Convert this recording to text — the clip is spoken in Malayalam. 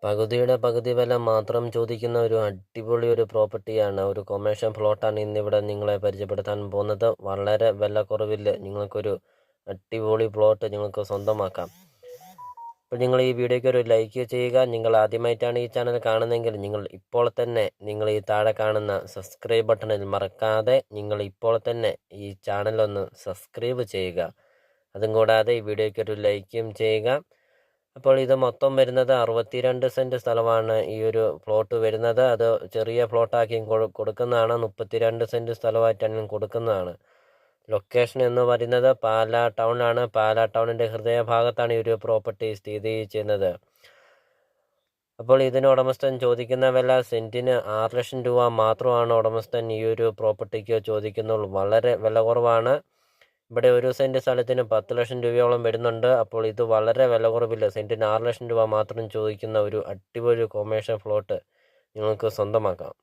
പകുതിയുടെ പകുതി വില മാത്രം ചോദിക്കുന്ന ഒരു അടിപൊളി ഒരു പ്രോപ്പർട്ടിയാണ്, ഒരു കൊമേഴ്ഷ്യൽ പ്ലോട്ടാണ് ഇന്നിവിടെ നിങ്ങളെ പരിചയപ്പെടുത്താൻ പോകുന്നത്. വളരെ വില കുറവിൽ നിങ്ങൾക്കൊരു അടിപൊളി പ്ലോട്ട് നിങ്ങൾക്ക് സ്വന്തമാക്കാം. അപ്പോൾ നിങ്ങൾ ഈ വീഡിയോയ്ക്ക് ഒരു ലൈക്ക് ചെയ്യുക. നിങ്ങൾ ആദ്യമായിട്ടാണ് ഈ ചാനൽ കാണുന്നതെങ്കിൽ ഇപ്പോൾ തന്നെ നിങ്ങൾ ഈ താഴെ കാണുന്ന സബ്സ്ക്രൈബ് ബട്ടണിൽ മറക്കാതെ നിങ്ങൾ ഇപ്പോൾ തന്നെ ഈ ചാനലൊന്ന് സബ്സ്ക്രൈബ് ചെയ്യുക. അതും കൂടാതെ ഈ വീഡിയോയ്ക്ക് ഒരു ലൈക്കും ചെയ്യുക. അപ്പോൾ ഇത് മൊത്തം വരുന്നത് 62 സെൻറ്റ് സ്ഥലമാണ് ഈ ഒരു പ്ലോട്ട് വരുന്നത്. അത് ചെറിയ പ്ലോട്ടാക്കി കൊടുക്കുന്നതാണ്. 32 സെൻറ്റ് സ്ഥലമായിട്ടാണ് കൊടുക്കുന്നതാണ്. ലൊക്കേഷൻ എന്ന് പറയുന്നത് പാലാ ടൗണിലാണ്. പാലാ ടൗണിൻ്റെ ഹൃദയഭാഗത്താണ് ഈ ഒരു പ്രോപ്പർട്ടി സ്ഥിതി ചെയ്യുന്നത്. അപ്പോൾ ഇതിന് ഉടമസ്ഥൻ ചോദിക്കുന്ന വില സെൻറ്റിന് 6 ലക്ഷം രൂപ മാത്രമാണ് ഉടമസ്ഥൻ ഈ ഒരു പ്രോപ്പർട്ടിക്ക് ചോദിക്കുന്നുള്ളൂ. വളരെ വില കുറവാണ്. ഇവിടെ ഒരു സെൻറ്റ് സ്ഥലത്തിന് 10 ലക്ഷം രൂപയോളം വരുന്നുണ്ട്. അപ്പോൾ ഇത് വളരെ വില കുറവില്ല. സെൻറ്റിന് 6 ലക്ഷം രൂപ മാത്രം ചോദിക്കുന്ന ഒരു അടിപൊളി കൊമേഴ്ഷ്യൽ പ്ലോട്ട് നിങ്ങൾക്ക് സ്വന്തമാക്കാം.